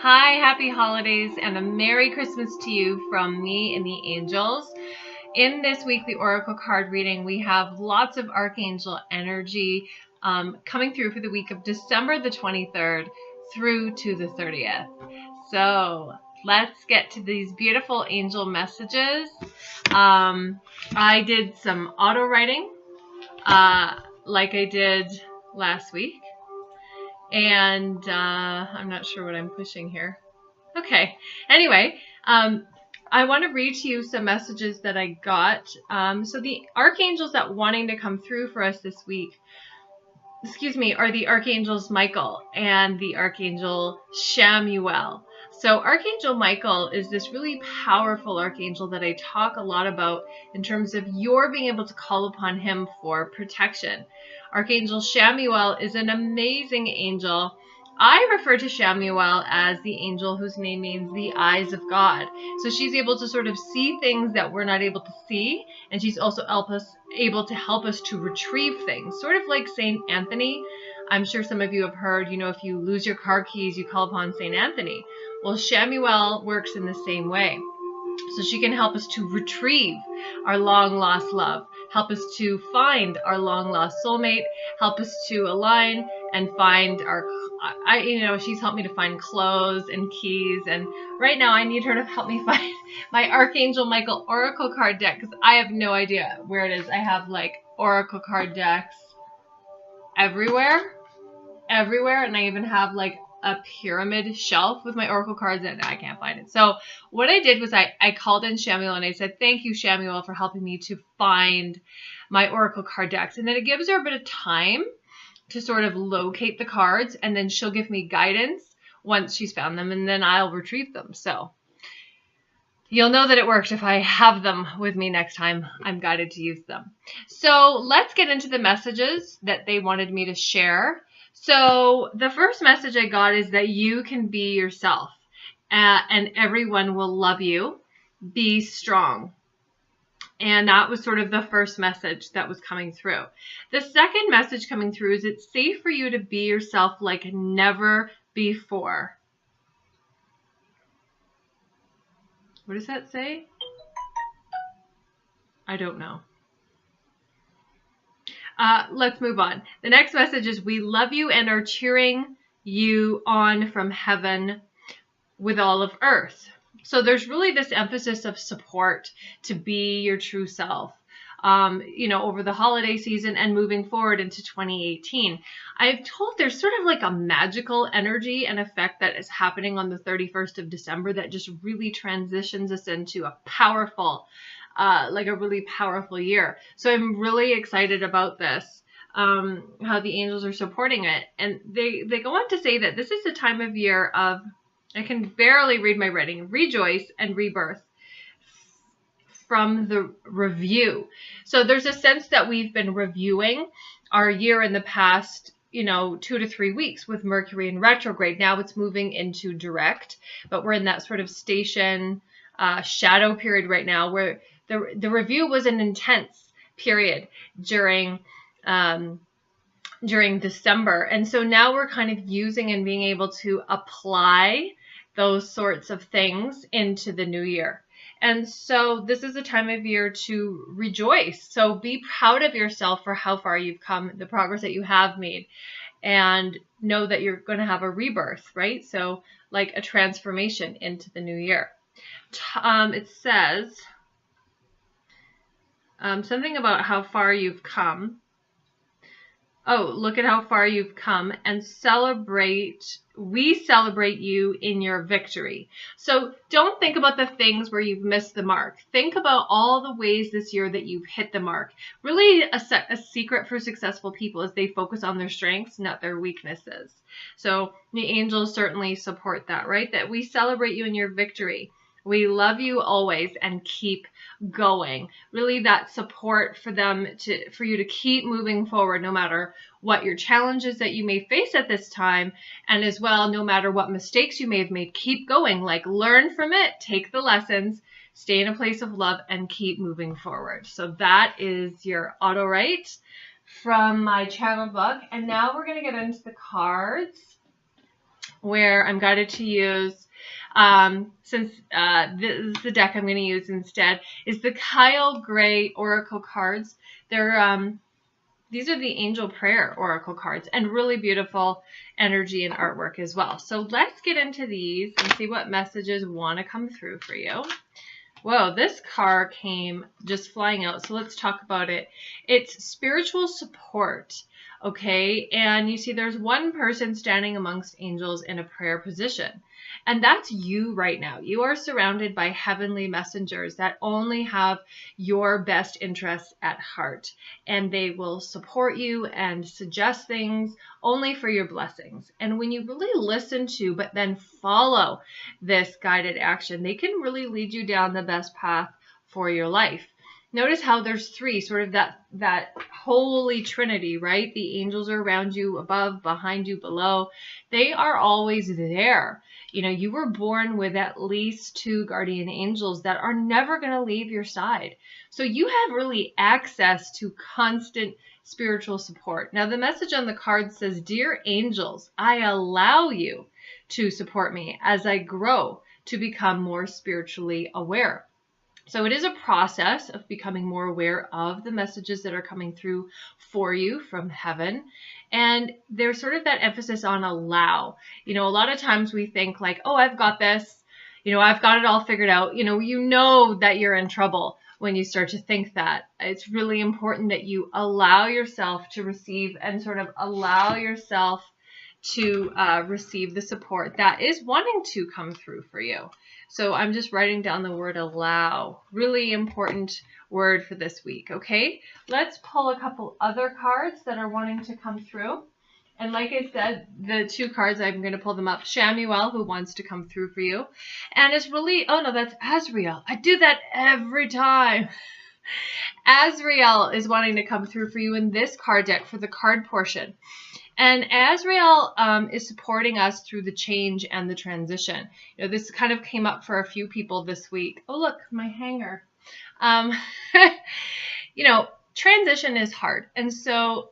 Hi, happy holidays and a Merry Christmas to you from me and the angels. In this weekly oracle card reading, we have lots of archangel energy coming through for the week of December the 23rd through to the 30th. So let's get to these beautiful angel messages. I did some auto writing like I did last week. And I'm not sure what I'm pushing here. Okay. Anyway, I want to read to you some messages that I got. So the archangels that wanting to come through for us this week, are the Archangels Michael and the Archangel Chamuel. So Archangel Michael is this really powerful archangel that I talk a lot about in terms of your being able to call upon him for protection. Archangel Chamuel is an amazing angel. I refer to Chamuel as the angel whose name means the eyes of God. So she's able to sort of see things that we're not able to see, and she's also able to help us to retrieve things, sort of like Saint Anthony. I'm sure some of you have heard, if you lose your car keys, you call upon Saint Anthony. Well, Chamuel works in the same way. So she can help us to retrieve our long-lost love, help us to find our long-lost soulmate, help us to align and find she's helped me to find clothes and keys. And right now I need her to help me find my Archangel Michael Oracle card deck because I have no idea where it is. I have like Oracle card decks everywhere. And I even have like a pyramid shelf with my oracle cards and I can't find it. So what I did was I called in Chamuel and I said, thank you, Chamuel, for helping me to find my oracle card decks. And then it gives her a bit of time to sort of locate the cards, and then she'll give me guidance once she's found them, and then I'll retrieve them. So you'll know that it worked if I have them with me next time I'm guided to use them. So let's get into the messages that they wanted me to share. So the first message I got is that you can be yourself and everyone will love you. Be strong. And that was sort of the first message that was coming through. The second message coming through is it's safe for you to be yourself like never before. What does that say? I don't know. Let's move on. The next message is we love you and are cheering you on from heaven with all of earth. So there's really this emphasis of support to be your true self, over the holiday season and moving forward into 2018. I've told there's sort of like a magical energy and effect that is happening on the 31st of December that just really transitions us into a powerful, a really powerful year. So I'm really excited about this, how the angels are supporting it. And they go on to say that this is the time of year of, I can barely read my writing, rejoice and rebirth from the review. So there's a sense that we've been reviewing our year in the past, 2 to 3 weeks with Mercury in retrograde. Now it's moving into direct, but we're in that sort of station shadow period right now where the review was an intense period during December. And so now we're kind of using and being able to apply those sorts of things into the new year. And so this is a time of year to rejoice. So be proud of yourself for how far you've come, the progress that you have made, and know that you're going to have a rebirth, right? So like a transformation into the new year. It says something about how far you've come. Oh, look at how far you've come and we celebrate you in your victory. So don't think about the things where you've missed the mark. Think about all the ways this year that you've hit the mark. Really a secret for successful people is they focus on their strengths, not their weaknesses. So the angels certainly support that, right? That we celebrate you in your victory. We love you always and keep going. Really that support for you to keep moving forward no matter what your challenges that you may face at this time, and as well no matter what mistakes you may have made, keep going. Like learn from it, take the lessons, stay in a place of love and keep moving forward. So that is your Autowrite from my channel book. And now we're going to get into the cards. where I'm guided to use, since this is the deck I'm going to use instead, is the Kyle Gray Oracle cards. These are the Angel Prayer Oracle cards, and really beautiful energy and artwork as well. So let's get into these and see what messages want to come through for you. Whoa, this card came just flying out, so let's talk about it. It's spiritual support, okay? And you see there's one person standing amongst angels in a prayer position, and that's you right now. You are surrounded by heavenly messengers that only have your best interests at heart, and they will support you and suggest things only for your blessings. And when you really listen to, but then follow this guided action, they can really lead you down the best path for your life. Notice how there's three, sort of that holy trinity, right? The angels are around you, above, behind you, below. They are always there. You know, you were born with at least 2 guardian angels that are never going to leave your side. So you have really access to constant spiritual support. Now, the message on the card says, "Dear angels, I allow you to support me as I grow to become more spiritually aware." So it is a process of becoming more aware of the messages that are coming through for you from heaven. And there's sort of that emphasis on allow. You know, a lot of times we think like, oh, I've got this, you know, I've got it all figured out. You know that you're in trouble when you start to think that. It's really important that you allow yourself to receive and sort of allow yourself to receive the support that is wanting to come through for you. So I'm just writing down the word allow. Really important word for this week, okay? Let's pull a couple other cards that are wanting to come through. And like I said, the 2 cards, I'm going to pull them up. Chamuel, who wants to come through for you. And it's really, oh no, that's Azrael. I do that every time. Azrael is wanting to come through for you in this card deck for the card portion. And Azrael is supporting us through the change and the transition. You know, this kind of came up for a few people this week. Oh, look, my hanger. You know, transition is hard. And so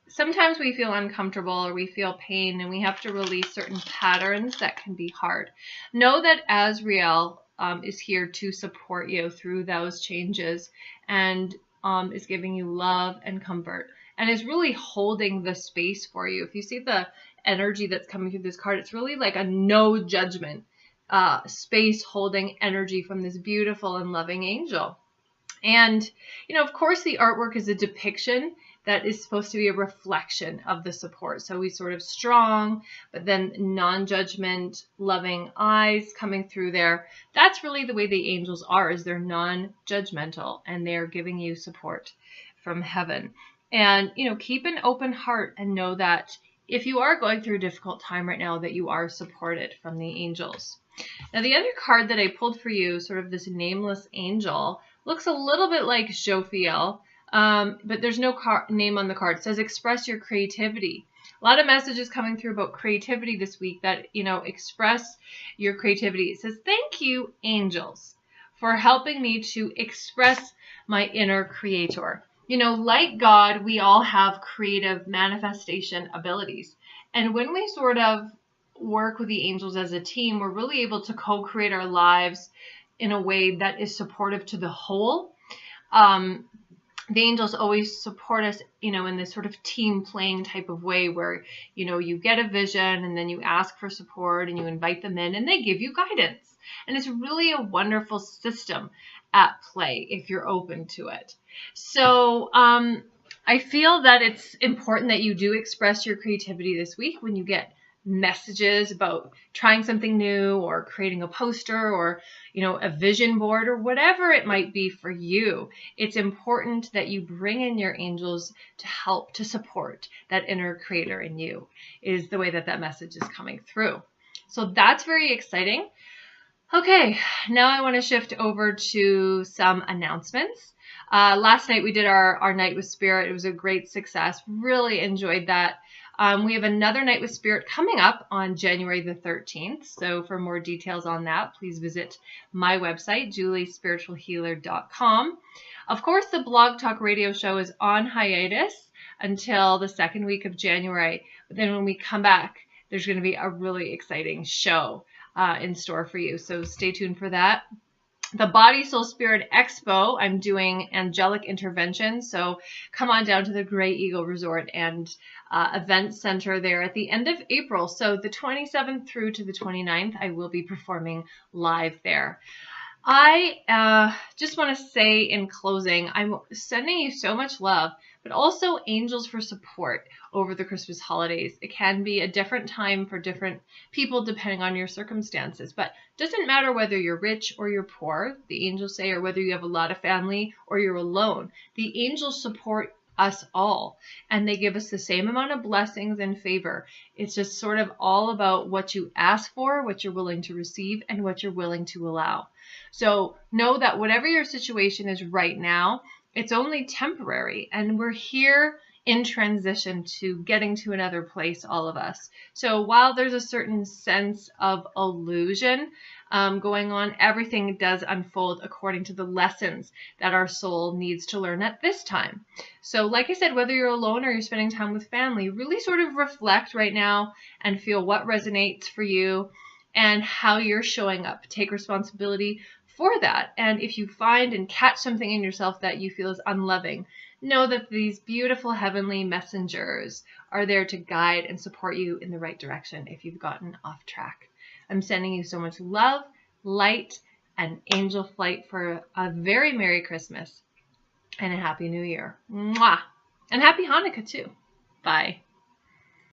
sometimes we feel uncomfortable or we feel pain and we have to release certain patterns that can be hard. Know that Azrael is here to support you through those changes and is giving you love and comfort. And is really holding the space for you. If you see the energy that's coming through this card, it's really like a no judgment space holding energy from this beautiful and loving angel. And, you know, of course, the artwork is a depiction that is supposed to be a reflection of the support. So he's sort of strong, but then non-judgment, loving eyes coming through there. That's really the way the angels are, is they're non-judgmental and they're giving you support from heaven. And, you know, keep an open heart and know that if you are going through a difficult time right now, that you are supported from the angels. Now, the other card that I pulled for you, sort of this nameless angel, looks a little bit like Jophiel, but there's no name on the card. It says, express your creativity. A lot of messages coming through about creativity this week that, you know, express your creativity. It says, thank you, angels, for helping me to express my inner creator. You know, like God, we all have creative manifestation abilities. And when we sort of work with the angels as a team, we're really able to co-create our lives in a way that is supportive to the whole. The angels always support us, you know, in this sort of team playing type of way where, you know, you get a vision and then you ask for support and you invite them in and they give you guidance. And it's really a wonderful system at play if you're open to it. So I feel that it's important that you do express your creativity this week when you get messages about trying something new or creating a poster or, you know, a vision board or whatever it might be for you. It's important that you bring in your angels to help to support that inner creator in you, is the way that that message is coming through. So that's very exciting. Okay, now I want to shift over to some announcements. Last night we did our Night with Spirit. It was a great success. Really enjoyed that. We have another Night with Spirit coming up on January the 13th. So for more details on that, please visit my website, juliespiritualhealer.com. Of course, the Blog Talk Radio Show is on hiatus until the second week of January. But then when we come back, there's going to be a really exciting show in store for you. So stay tuned for that. The Body, Soul, Spirit Expo, I'm doing angelic intervention. So come on down to the Grey Eagle Resort and Event Center there at the end of April. So the 27th through to the 29th, I will be performing live there. I just want to say in closing, I'm sending you so much love, but also angels for support over the Christmas holidays. It can be a different time for different people depending on your circumstances, but it doesn't matter whether you're rich or you're poor, the angels say, or whether you have a lot of family or you're alone. The angels support us all, and they give us the same amount of blessings and favor. It's just sort of all about what you ask for, what you're willing to receive, and what you're willing to allow. So know that whatever your situation is right now, it's only temporary, and we're here in transition to getting to another place, all of us. So while there's a certain sense of illusion going on, everything does unfold according to the lessons that our soul needs to learn at this time. So like I said, whether you're alone or you're spending time with family, really sort of reflect right now and feel what resonates for you and how you're showing up. Take responsibility for that. And if you find and catch something in yourself that you feel is unloving, know that these beautiful heavenly messengers are there to guide and support you in the right direction if you've gotten off track. I'm sending you so much love, light, and angel flight for a very Merry Christmas and a Happy New Year. Mwah! And Happy Hanukkah too. Bye.